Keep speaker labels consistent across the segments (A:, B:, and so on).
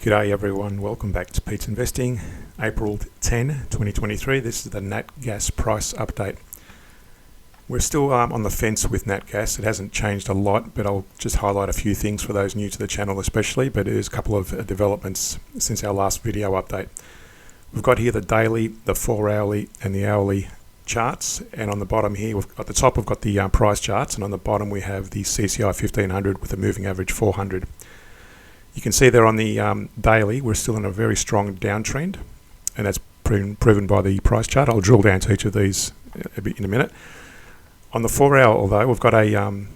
A: G'day everyone, welcome back to Pete's Investing, April 10, 2023. This is the Nat Gas price update. We're still on the fence with Nat Gas. It hasn't changed a lot, but I'll just highlight a few things for those new to the channel especially, but there's a couple of developments since our last video update. We've got here the daily, the 4 hourly and the hourly charts, and on the bottom here, at the top we've got the price charts, and on the bottom we have the CCI 1500 with a moving average 400. You can see there on the daily, we're still in a very strong downtrend, and that's proven by the price chart. I'll drill down to each of these in a minute. On the 4 hour, although, we've got a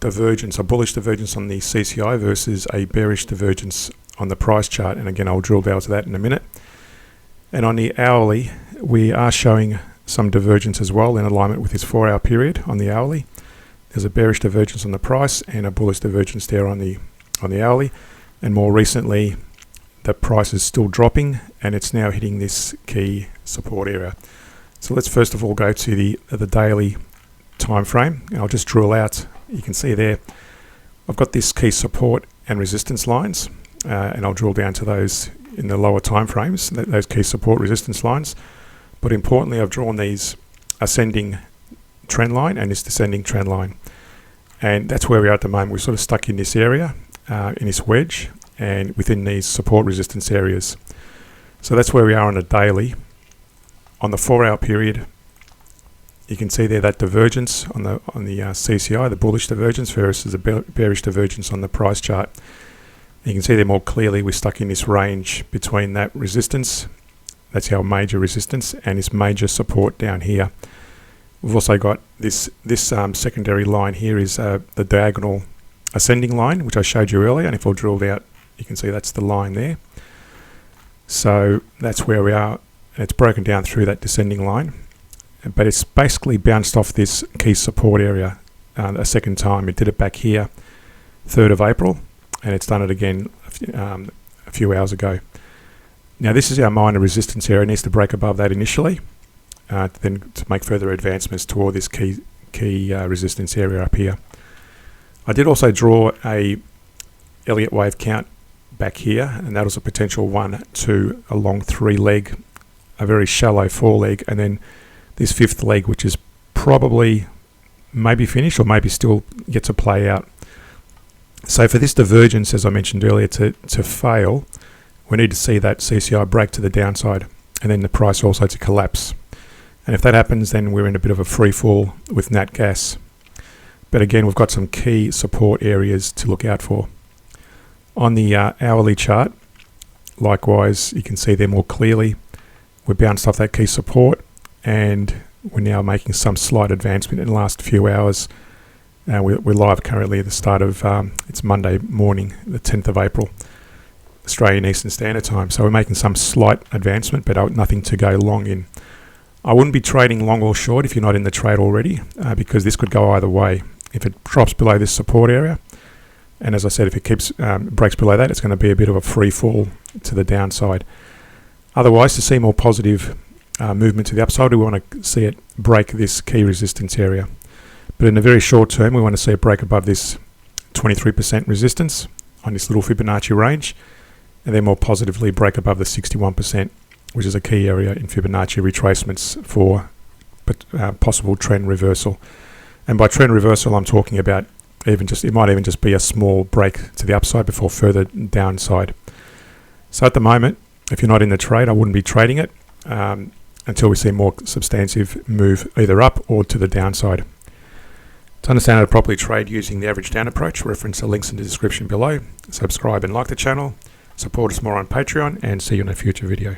A: divergence, a bullish divergence on the CCI versus a bearish divergence on the price chart, and again, I'll drill down to that in a minute. And on the hourly, we are showing some divergence as well in alignment with this 4 hour period on the hourly. There's a bearish divergence on the price and a bullish divergence there on the hourly, and more recently the price is still dropping and it's now hitting this key support area. So let's first of all go to the daily time frame, and I'll just drill out. You can see there I've got this key support and resistance lines, and I'll drill down to those in the lower time frames, those key support resistance lines. But importantly, I've drawn these ascending trend line and this descending trend line, and that's where we are at the moment. We're sort of stuck in this area, in this wedge, and within these support resistance areas. So that's where we are on a daily. On the 4 hour period, you can see there that divergence on the CCI, the bullish divergence versus the bearish divergence on the price chart. You can see there more clearly we're stuck in this range between that resistance, that's our major resistance, and this major support down here. We've also got this secondary line here is the diagonal ascending line, which I showed you earlier, and if I drilled out, you can see that's the line there. So that's where we are, and it's broken down through that descending line, but it's basically bounced off this key support area a second time. It did it back here 3rd of April, and it's done it again a few hours ago. Now this is our minor resistance area. It needs to break above that initially, then to make further advancements toward this key resistance area up here. I did also draw a Elliott wave count back here, and that was a potential 1, 2, a long 3 leg, a very shallow 4 leg, and then this 5th leg, which is probably maybe finished or maybe still yet to play out. So for this divergence, as I mentioned earlier, to fail, we need to see that CCI break to the downside, and then the price also to collapse. And if that happens, then we're in a bit of a free fall with Nat Gas. But again, we've got some key support areas to look out for. On the hourly chart, likewise, you can see there more clearly. We bounced off that key support, and we're now making some slight advancement in the last few hours. We're live currently at the start of, it's Monday morning, the 10th of April, Australian Eastern Standard Time. So we're making some slight advancement, but nothing to go long in. I wouldn't be trading long or short if you're not in the trade already, because this could go either way. If it drops below this support area, and as I said, if it keeps breaks below that, it's going to be a bit of a free fall to the downside. Otherwise, to see more positive movement to the upside, we want to see it break this key resistance area. But in the very short term, we want to see it break above this 23% resistance on this little Fibonacci range, and then more positively break above the 61%, which is a key area in Fibonacci retracements for possible trend reversal. And by trend reversal, I'm talking about it might even just be a small break to the upside before further downside. So at the moment, if you're not in the trade, I wouldn't be trading it until we see more substantive move either up or to the downside. To understand how to properly trade using the average down approach, reference the links in the description below. Subscribe and like the channel. Support us more on Patreon, and see you in a future video.